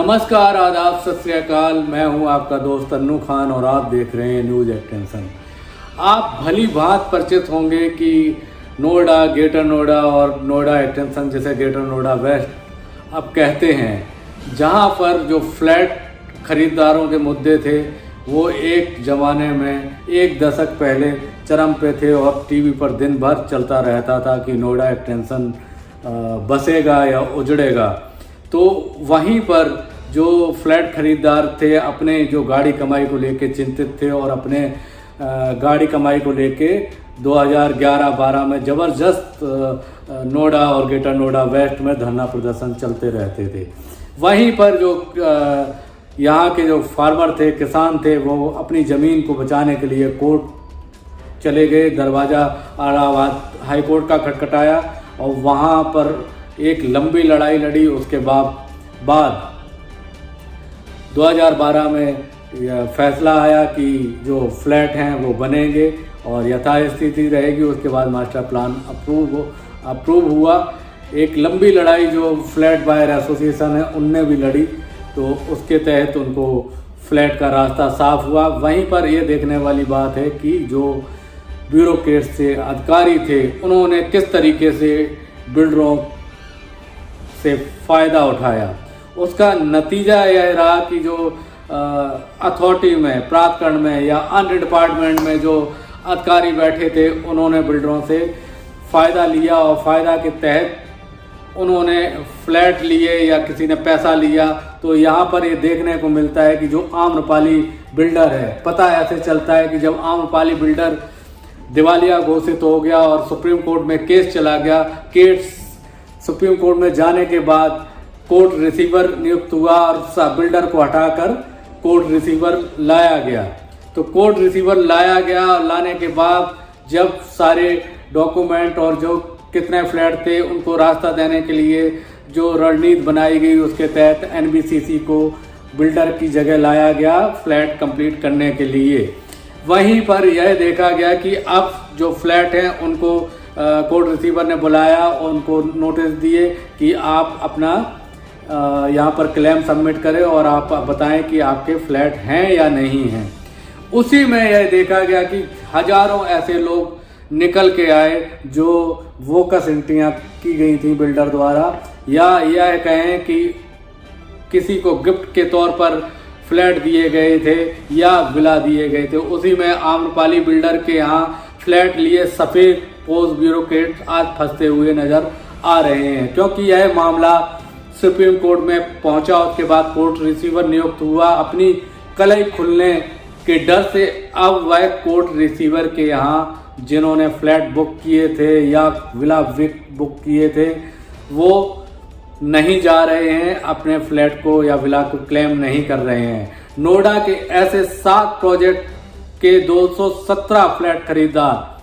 नमस्कार, आदाब, सत श्री अकाल। मैं हूं आपका दोस्त अन्नू खान और आप देख रहे हैं न्यूज़ एक्सटेंशन। आप भली बात परिचित होंगे कि नोएडा, ग्रेटर नोएडा और नोएडा एक्सटेंशन जिसे ग्रेटर नोएडा वेस्ट अब कहते हैं, जहां पर जो फ्लैट खरीदारों के मुद्दे थे वो एक ज़माने में एक दशक पहले चरम पे थे और टीवी पर दिन भर चलता रहता था कि नोएडा एक्सटेंशन बसेगा या उजड़ेगा। तो वहीं पर जो फ्लैट खरीदार थे अपने जो गाड़ी कमाई को लेके चिंतित थे और अपने गाड़ी कमाई को लेके 2011-12 में ज़बरदस्त नोएडा और ग्रेटर नोएडा वेस्ट में धरना प्रदर्शन चलते रहते थे। वहीं पर जो यहाँ के जो फार्मर थे, किसान थे, वो अपनी ज़मीन को बचाने के लिए कोर्ट चले गए। दरवाज़ा इलाहाबाद हाई कोर्ट का खटखटाया और वहाँ पर एक लंबी लड़ाई लड़ी। उसके बाद 2012 में यह फैसला आया कि जो फ्लैट हैं वो बनेंगे और यथास्थिति रहेगी। उसके बाद मास्टर प्लान अप्रूव हुआ। एक लंबी लड़ाई जो फ्लैट बायर एसोसिएशन है उनने भी लड़ी, तो उसके तहत उनको फ्लैट का रास्ता साफ हुआ। वहीं पर ये देखने वाली बात है कि जो ब्यूरोक्रेट्स थे, अधिकारी थे, उन्होंने किस तरीके से बिल्डरों से फ़ायदा उठाया। उसका नतीजा यह रहा कि जो अथॉरिटी में, प्राधिकरण में या अन्य डिपार्टमेंट में जो अधिकारी बैठे थे उन्होंने बिल्डरों से फ़ायदा लिया और फ़ायदा के तहत उन्होंने फ्लैट लिए या किसी ने पैसा लिया। तो यहाँ पर ये देखने को मिलता है कि जो आम्रपाली बिल्डर है, पता ऐसे चलता है कि जब आम्रपाली बिल्डर दिवालिया घोषित हो गया और सुप्रीम कोर्ट में केस चला गया, केस सुप्रीम कोर्ट में जाने के बाद कोर्ट रिसीवर नियुक्त हुआ और बिल्डर को हटाकर कोर्ट रिसीवर लाया गया। तो कोर्ट रिसीवर लाया गया और लाने के बाद जब सारे डॉक्यूमेंट और जो कितने फ्लैट थे उनको रास्ता देने के लिए जो रणनीति बनाई गई, उसके तहत एनबीसीसी को बिल्डर की जगह लाया गया फ्लैट कंप्लीट करने के लिए। वहीं पर यह देखा गया कि अब जो फ्लैट हैं उनको कोर्ट रिसीवर ने बुलाया और उनको नोटिस दिए कि आप अपना यहाँ पर क्लेम सबमिट करें और आप बताएं कि आपके फ्लैट हैं या नहीं हैं। उसी में यह देखा गया कि हजारों ऐसे लोग निकल के आए जो वोकस एंट्रियाँ की गई थी बिल्डर द्वारा, या यह कहें कि किसी को गिफ्ट के तौर पर फ्लैट दिए गए थे या विला दिए गए थे। उसी में आम्रपाली बिल्डर के यहाँ फ्लैट लिए सफ़ेद पोस्ट ब्यूरोक्रेट आज फंसते हुए नजर आ रहे हैं, क्योंकि यह मामला सुप्रीम कोर्ट में पहुंचा। उसके बाद कोर्ट रिसीवर नियुक्त हुआ। अपनी कलई खुलने के डर से अब वह कोर्ट रिसीवर के यहाँ जिन्होंने फ्लैट बुक किए थे या विला बुक किए थे वो नहीं जा रहे हैं, अपने फ्लैट को या विला को क्लेम नहीं कर रहे हैं। नोएडा के ऐसे 7 प्रोजेक्ट के 217 फ्लैट खरीदार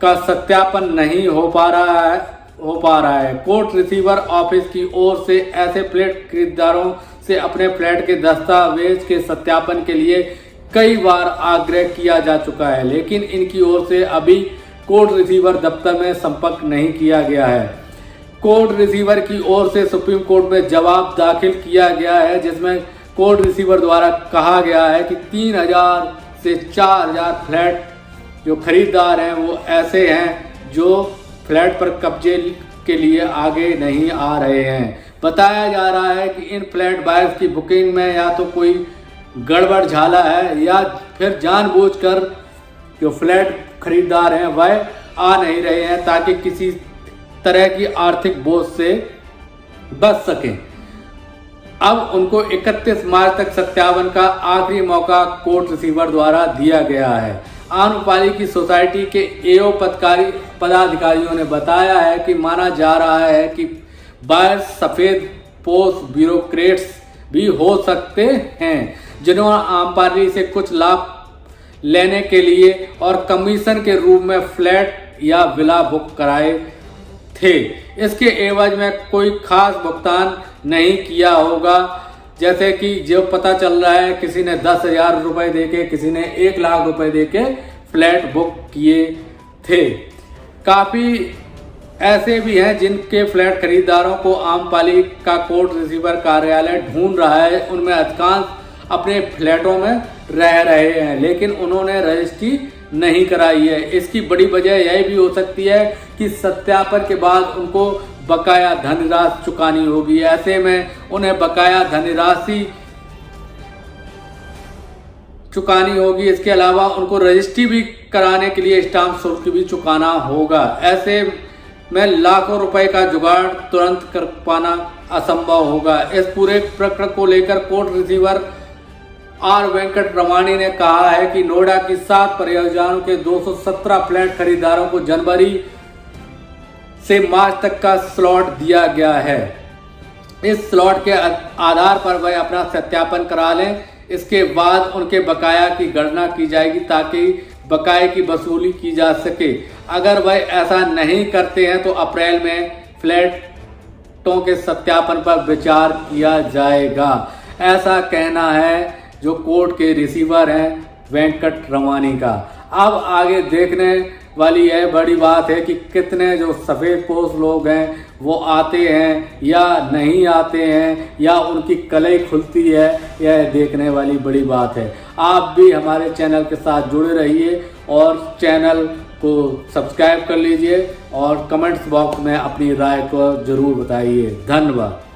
का सत्यापन नहीं हो पा रहा है। कोर्ट रिसीवर ऑफिस की ओर से ऐसे फ्लैट खरीदारों से अपने फ्लैट के दस्तावेज के सत्यापन के लिए कई बार आग्रह किया जा चुका है, लेकिन इनकी ओर से अभी कोर्ट रिसीवर दफ्तर में संपर्क नहीं किया गया है। कोर्ट रिसीवर की ओर से सुप्रीम कोर्ट में जवाब दाखिल किया गया है, जिसमें कोर्ट रिसीवर द्वारा कहा गया है कि 3000 से 4000 फ्लैट जो खरीदार हैं वो ऐसे हैं जो फ्लैट पर कब्जे के लिए आगे नहीं आ रहे हैं। बताया जा रहा है कि इन फ्लैट बायर्स की बुकिंग में या तो कोई गड़बड़ झाला है या फिर जानबूझकर जो फ्लैट खरीदार हैं वह आ नहीं रहे हैं ताकि किसी तरह की आर्थिक बोझ से बच सकें। अब उनको 31 मार्च तक सत्यापन का आखिरी मौका कोर्ट रिसीवर द्वारा दिया गया है। आम्रपाली की सोसाइटी के एओ पदाधिकारियों ने बताया है कि माना जा रहा है कि बायर्स सफ़ेद पोस्ट ब्यूरोक्रेट्स भी हो सकते हैं जिन्होंने आम्रपाली से कुछ लाभ लेने के लिए और कमीशन के रूप में फ्लैट या विला बुक कराए थे। इसके एवज में कोई खास भुगतान नहीं किया होगा, जैसे कि जो पता चल रहा है किसी ने 10,000 रुपये देके, किसी ने 1 लाख रुपए देके फ्लैट बुक किए थे। काफ़ी ऐसे भी हैं जिनके फ्लैट खरीदारों को आमपालिका कोर्ट रिसीवर कार्यालय ढूंढ रहा है। उनमें अधिकांश अपने फ्लैटों में रह रहे हैं, लेकिन उन्होंने रजिस्ट्री नहीं कराई है। इसकी बड़ी वजह यह भी हो सकती है कि सत्यापन के बाद उनको बकाया धनराशि चुकानी होगी। ऐसे में उन्हें बकाया धनराशि चुकानी होगी। इसके अलावा उनको रजिस्ट्री भी कराने के लिए स्टाम्प शुल्क भी चुकाना होगा। ऐसे में लाखों रुपए का जुगाड़ तुरंत कर पाना असंभव होगा। इस पूरे प्रकरण को लेकर court receiver are Venkat Ramani ने कहा है कि नोएडा की 7 परियोजनाओं के 217 फ्लैट खरीदारों को जनवरी से मार्च तक का स्लॉट दिया गया है। इस स्लॉट के आधार पर वह अपना सत्यापन करा लें। इसके बाद उनके बकाया की गणना की जाएगी ताकि बकाये की वसूली की जा सके। अगर वह ऐसा नहीं करते हैं तो अप्रैल में फ्लैटों के सत्यापन पर विचार किया जाएगा। ऐसा कहना है जो कोर्ट के रिसीवर हैं वेंकट रमानी का। अब आगे देखने वाली यह बड़ी बात है कि कितने जो सफ़ेद पोश लोग हैं वो आते हैं या नहीं आते हैं, या उनकी कलई खुलती है, यह देखने वाली बड़ी बात है। आप भी हमारे चैनल के साथ जुड़े रहिए और चैनल को सब्सक्राइब कर लीजिए और कमेंट्स बॉक्स में अपनी राय को ज़रूर बताइए। धन्यवाद।